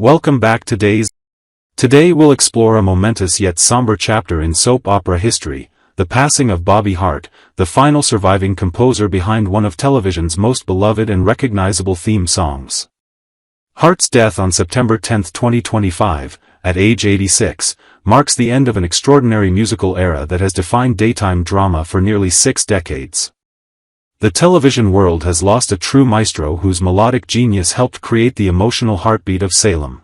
Welcome back to Days. Today we'll explore a momentous yet somber chapter in soap opera history, the passing of Bobby Hart, the final surviving composer behind one of television's most beloved and recognizable theme songs. Hart's death on September 10, 2025, at age 86, marks the end of an extraordinary musical era that has defined daytime drama for nearly 6 decades. The television world has lost a true maestro whose melodic genius helped create the emotional heartbeat of Salem.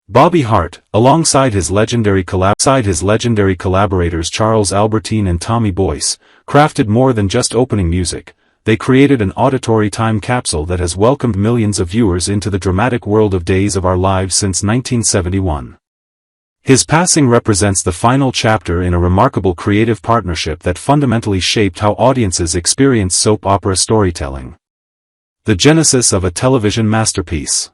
Bobby Hart, alongside his legendary collaborators Charles Albertine and Tommy Boyce, crafted more than just opening music. They created an auditory time capsule that has welcomed millions of viewers into the dramatic world of Days of Our Lives since 1971. His passing represents the final chapter in a remarkable creative partnership that fundamentally shaped how audiences experience soap opera storytelling. The genesis of a television masterpiece.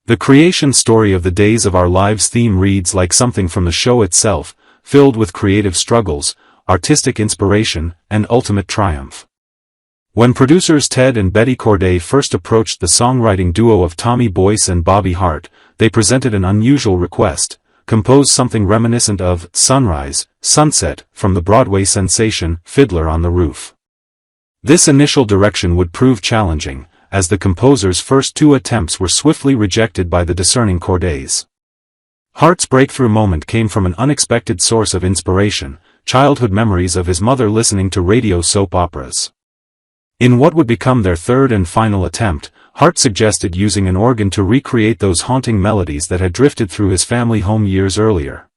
The creation story of the Days of Our Lives theme reads like something from the show itself, filled with creative struggles, artistic inspiration, and ultimate triumph. When producers Ted and Betty Corday first approached the songwriting duo of Tommy Boyce and Bobby Hart, they presented an unusual request: compose something reminiscent of Sunrise, Sunset, from the Broadway sensation Fiddler on the Roof. This initial direction would prove challenging, as the composer's first 2 attempts were swiftly rejected by the discerning Cordays. Hart's breakthrough moment came from an unexpected source of inspiration: childhood memories of his mother listening to radio soap operas. In what would become their 3rd and final attempt, Hart suggested using an organ to recreate those haunting melodies that had drifted through his family home years earlier.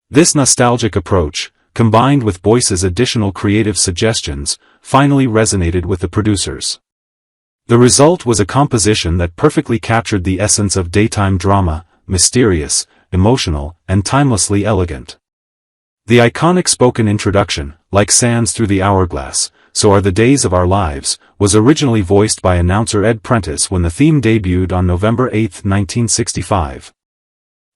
This nostalgic approach, combined with Boyce's additional creative suggestions, finally resonated with the producers. The result was a composition that perfectly captured the essence of daytime drama: mysterious, emotional, and timelessly elegant. The iconic spoken introduction, "Like sands through the hourglass, so are the days of our lives," was originally voiced by announcer Ed Prentice when the theme debuted on November 8, 1965.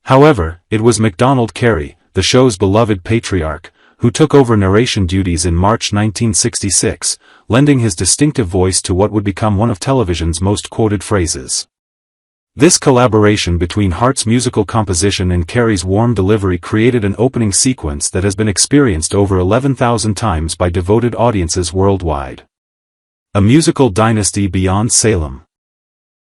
However, it was MacDonald Carey, the show's beloved patriarch, who took over narration duties in March 1966, lending his distinctive voice to what would become one of television's most quoted phrases. This collaboration between Hart's musical composition and Carey's warm delivery created an opening sequence that has been experienced over 11,000 times by devoted audiences worldwide. A musical dynasty beyond Salem.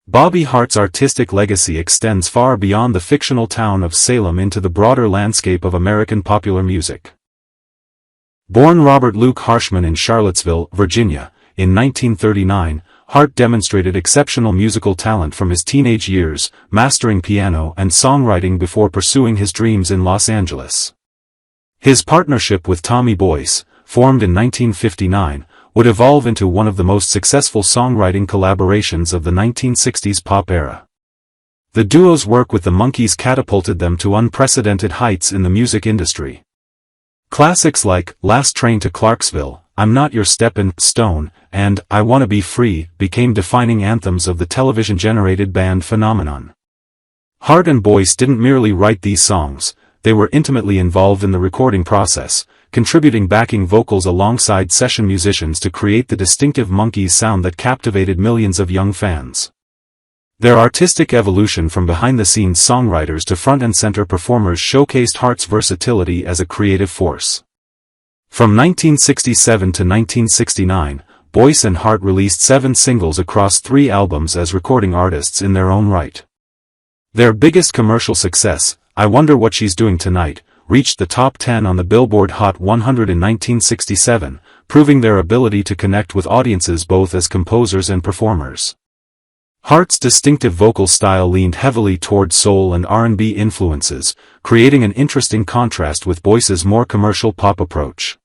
Bobby Hart's artistic legacy extends far beyond the fictional town of Salem into the broader landscape of American popular music. Born Robert Luke Harshman in Charlottesville, Virginia, in 1939, Hart demonstrated exceptional musical talent from his teenage years, mastering piano and songwriting before pursuing his dreams in Los Angeles. His partnership with Tommy Boyce, formed in 1959, would evolve into one of the most successful songwriting collaborations of the 1960s pop era. The duo's work with the Monkees catapulted them to unprecedented heights in the music industry. Classics like "Last Train to Clarksville," "I'm Not Your Steppin' Stone," and "I Wanna Be Free" became defining anthems of the television-generated band phenomenon. Hart and Boyce didn't merely write these songs, they were intimately involved in the recording process, contributing backing vocals alongside session musicians to create the distinctive Monkees sound that captivated millions of young fans. Their artistic evolution from behind-the-scenes songwriters to front-and-center performers showcased Hart's versatility as a creative force. From 1967 to 1969, Boyce and Hart released 7 singles across 3 albums as recording artists in their own right. Their biggest commercial success, "I Wonder What She's Doing Tonight," reached the top 10 on the Billboard Hot 100 in 1967, proving their ability to connect with audiences both as composers and performers. Hart's distinctive vocal style leaned heavily toward soul and R&B influences, creating an interesting contrast with Boyce's more commercial pop approach.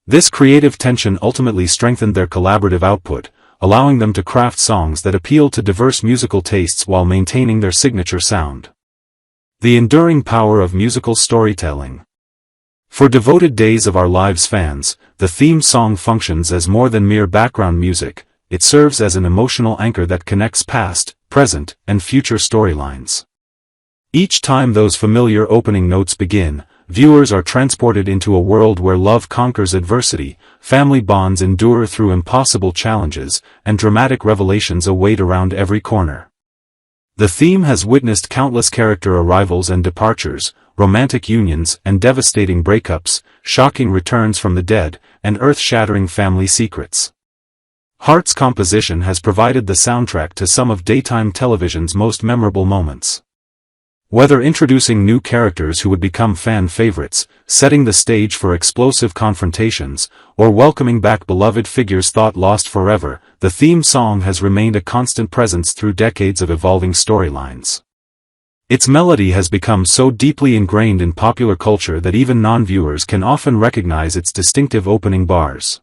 This creative tension ultimately strengthened their collaborative output, allowing them to craft songs that appealed to diverse musical tastes while maintaining their signature sound. The enduring power of musical storytelling. For devoted Days of Our Lives fans, the theme song functions as more than mere background music. It serves as an emotional anchor that connects past, present, and future storylines. Each time those familiar opening notes begin, viewers are transported into a world where love conquers adversity, family bonds endure through impossible challenges, and dramatic revelations await around every corner. The theme has witnessed countless character arrivals and departures, romantic unions and devastating breakups, shocking returns from the dead, and earth-shattering family secrets. Hart's composition has provided the soundtrack to some of daytime television's most memorable moments. Whether introducing new characters who would become fan favorites, setting the stage for explosive confrontations, or welcoming back beloved figures thought lost forever, the theme song has remained a constant presence through decades of evolving storylines. Its melody has become so deeply ingrained in popular culture that even non-viewers can often recognize its distinctive opening bars.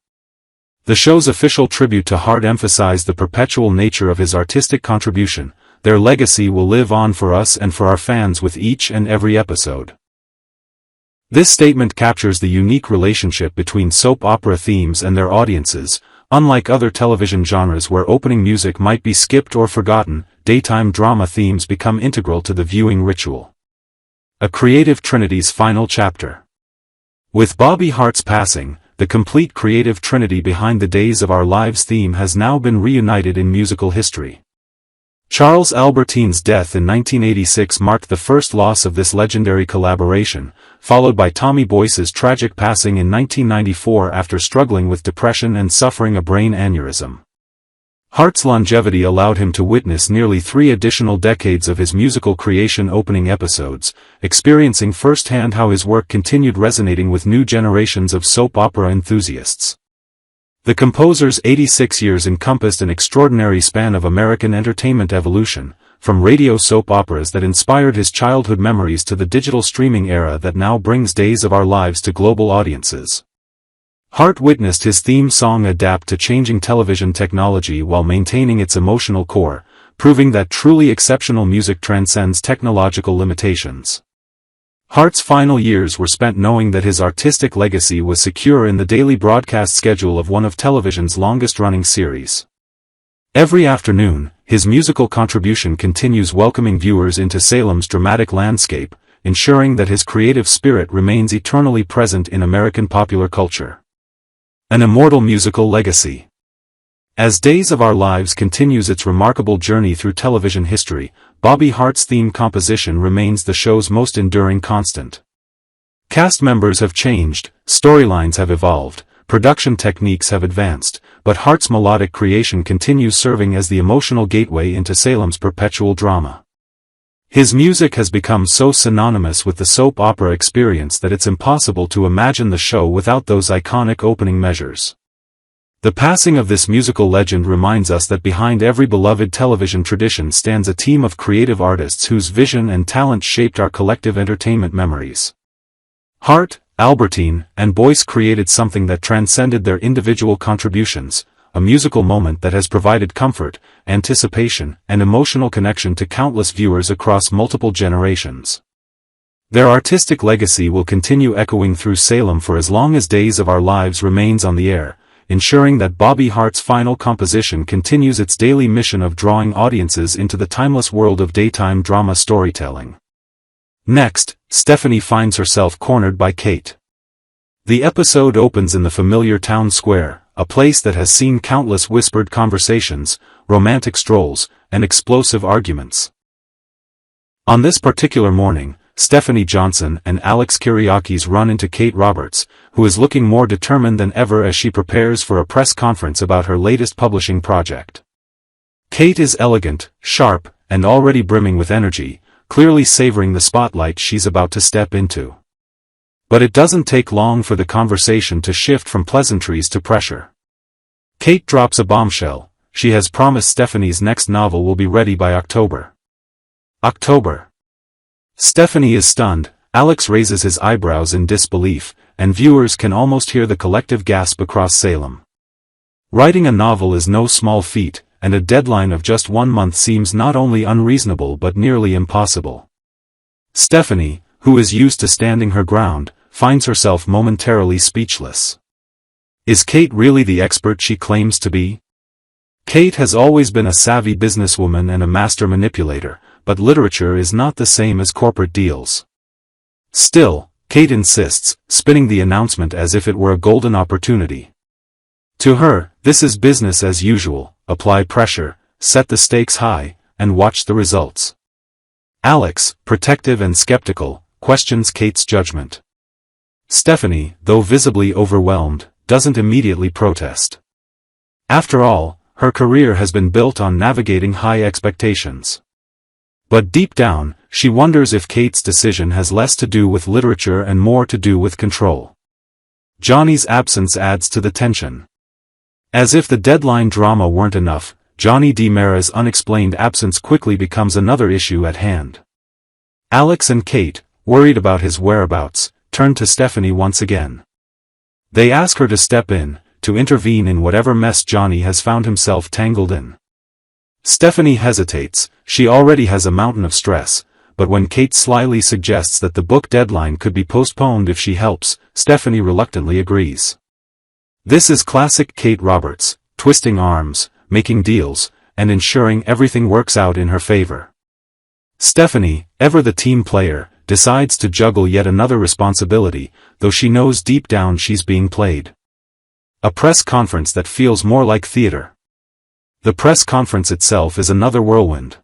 The show's official tribute to Hart emphasized the perpetual nature of his artistic contribution. Their legacy will live on for us and for our fans with each and every episode. This statement captures the unique relationship between soap opera themes and their audiences. Unlike other television genres where opening music might be skipped or forgotten, daytime drama themes become integral to the viewing ritual. A creative trinity's final chapter. With Bobby Hart's passing, the complete creative trinity behind the Days of Our Lives theme has now been reunited in musical history. Charles Albertine's death in 1986 marked the first loss of this legendary collaboration, followed by Tommy Boyce's tragic passing in 1994 after struggling with depression and suffering a brain aneurysm. Hart's longevity allowed him to witness nearly 3 additional decades of his musical creation opening episodes, experiencing firsthand how his work continued resonating with new generations of soap opera enthusiasts. The composer's 86 years encompassed an extraordinary span of American entertainment evolution, from radio soap operas that inspired his childhood memories to the digital streaming era that now brings Days of Our Lives to global audiences. Hart witnessed his theme song adapt to changing television technology while maintaining its emotional core, proving that truly exceptional music transcends technological limitations. Hart's final years were spent knowing that his artistic legacy was secure in the daily broadcast schedule of one of television's longest-running series. Every afternoon, his musical contribution continues welcoming viewers into Salem's dramatic landscape, ensuring that his creative spirit remains eternally present in American popular culture. An immortal musical legacy. As Days of Our Lives continues its remarkable journey through television history, Bobby Hart's theme composition remains the show's most enduring constant. Cast members have changed, storylines have evolved, production techniques have advanced, but Hart's melodic creation continues serving as the emotional gateway into Salem's perpetual drama. His music has become so synonymous with the soap opera experience that it's impossible to imagine the show without those iconic opening measures. The passing of this musical legend reminds us that behind every beloved television tradition stands a team of creative artists whose vision and talent shaped our collective entertainment memories. Hart, Albertine, and Boyce created something that transcended their individual contributions, a musical moment that has provided comfort, anticipation, and emotional connection to countless viewers across multiple generations. Their artistic legacy will continue echoing through Salem for as long as Days of Our Lives remains on the air, ensuring that Bobby Hart's final composition continues its daily mission of drawing audiences into the timeless world of daytime drama storytelling. Next, Stephanie finds herself cornered by Kate. The episode opens in the familiar town square, a place that has seen countless whispered conversations, romantic strolls, and explosive arguments. On this particular morning, Stephanie Johnson and Alex Kyriakis run into Kate Roberts, who is looking more determined than ever as she prepares for a press conference about her latest publishing project. Kate is elegant, sharp, and already brimming with energy, clearly savoring the spotlight she's about to step into. But it doesn't take long for the conversation to shift from pleasantries to pressure. Kate drops a bombshell: she has promised Stephanie's next novel will be ready by October. October. Stephanie is stunned, Alex raises his eyebrows in disbelief, and viewers can almost hear the collective gasp across Salem. Writing a novel is no small feat, and a deadline of just 1 month seems not only unreasonable but nearly impossible. Stephanie, who is used to standing her ground, finds herself momentarily speechless. Is Kate really the expert she claims to be? Kate has always been a savvy businesswoman and a master manipulator, but literature is not the same as corporate deals. Still, Kate insists, spinning the announcement as if it were a golden opportunity. To her, this is business as usual: apply pressure, set the stakes high, and watch the results. Alex, protective and skeptical, questions Kate's judgment. Stephanie, though visibly overwhelmed, doesn't immediately protest. After all, her career has been built on navigating high expectations. But deep down, she wonders if Kate's decision has less to do with literature and more to do with control. Johnny's absence adds to the tension. As if the deadline drama weren't enough, Johnny DiMera's unexplained absence quickly becomes another issue at hand. Alex and Kate, worried about his whereabouts, turn to Stephanie once again. They ask her to step in, to intervene in whatever mess Johnny has found himself tangled in. Stephanie hesitates. She already has a mountain of stress, but when Kate slyly suggests that the book deadline could be postponed if she helps, Stephanie reluctantly agrees. This is classic Kate Roberts, twisting arms, making deals, and ensuring everything works out in her favor. Stephanie, ever the team player, decides to juggle yet another responsibility, though she knows deep down she's being played. A press conference that feels more like theater. The press conference itself is another whirlwind.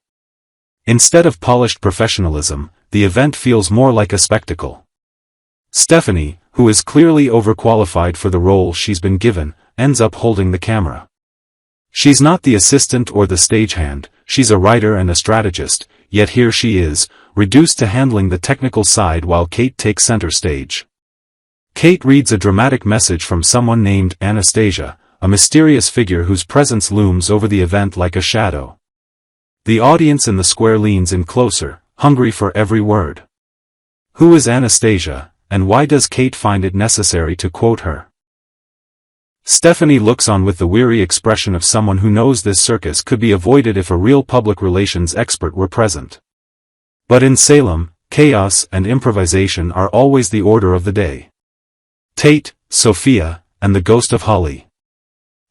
Instead of polished professionalism, the event feels more like a spectacle. Stephanie, who is clearly overqualified for the role she's been given, ends up holding the camera. She's not the assistant or the stagehand, she's a writer and a strategist, yet here she is, reduced to handling the technical side while Kate takes center stage. Kate reads a dramatic message from someone named Anastasia, a mysterious figure whose presence looms over the event like a shadow. The audience in the square leans in closer, hungry for every word. Who is Anastasia, and why does Kate find it necessary to quote her? Stephanie looks on with the weary expression of someone who knows this circus could be avoided if a real public relations expert were present. But in Salem, chaos and improvisation are always the order of the day. Tate, Sophia, and the ghost of Holly.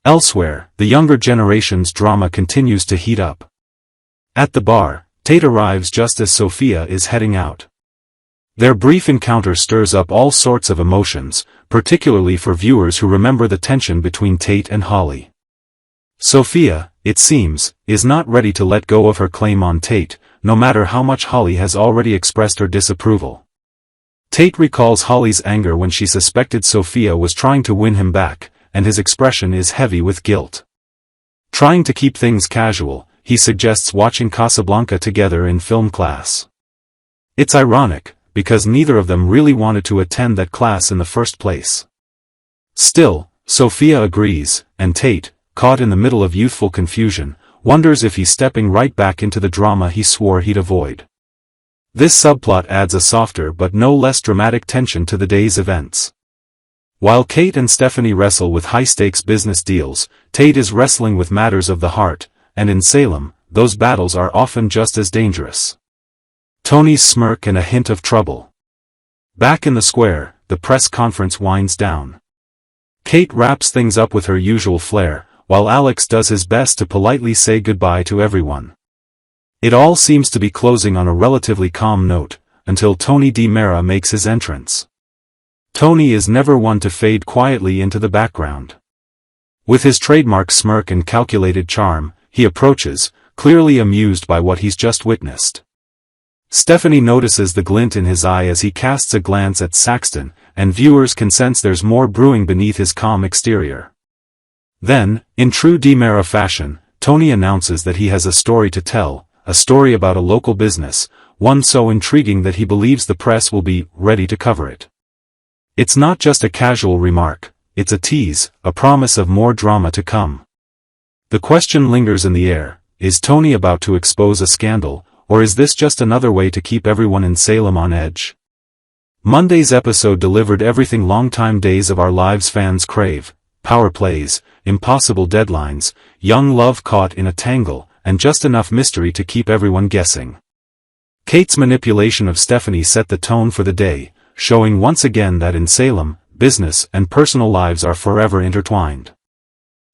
Elsewhere, the younger generation's drama continues to heat up. At the bar, Tate arrives just as Sophia is heading out. Their brief encounter stirs up all sorts of emotions, particularly for viewers who remember the tension between Tate and Holly. Sophia, it seems, is not ready to let go of her claim on Tate, no matter how much Holly has already expressed her disapproval. Tate recalls Holly's anger when she suspected Sophia was trying to win him back, and his expression is heavy with guilt. Trying to keep things casual, he suggests watching Casablanca together in film class. It's ironic, because neither of them really wanted to attend that class in the first place. Still, Sophia agrees, and Tate, caught in the middle of youthful confusion, wonders if he's stepping right back into the drama he swore he'd avoid. This subplot adds a softer but no less dramatic tension to the day's events. While Kate and Stephanie wrestle with high-stakes business deals, Tate is wrestling with matters of the heart, and in Salem, those battles are often just as dangerous. Tony's smirk and a hint of trouble. Back in the square, the press conference winds down. Kate wraps things up with her usual flair, while Alex does his best to politely say goodbye to everyone. It all seems to be closing on a relatively calm note, until Tony DiMera makes his entrance. Tony is never one to fade quietly into the background. With his trademark smirk and calculated charm, he approaches, clearly amused by what he's just witnessed. Stephanie notices the glint in his eye as he casts a glance at Saxton, and viewers can sense there's more brewing beneath his calm exterior. Then, in true DiMera fashion, Tony announces that he has a story to tell, a story about a local business, one so intriguing that he believes the press will be ready to cover it. It's not just a casual remark, it's a tease, a promise of more drama to come. The question lingers in the air, is Tony about to expose a scandal, or is this just another way to keep everyone in Salem on edge? Monday's episode delivered everything longtime Days of Our Lives fans crave: power plays, impossible deadlines, young love caught in a tangle, and just enough mystery to keep everyone guessing. Kate's manipulation of Stephanie set the tone for the day, showing once again that in Salem, business and personal lives are forever intertwined.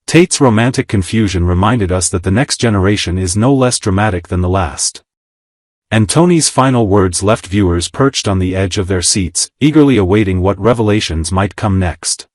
Tate's romantic confusion reminded us that the next generation is no less dramatic than the last. And Tony's final words left viewers perched on the edge of their seats, eagerly awaiting what revelations might come next.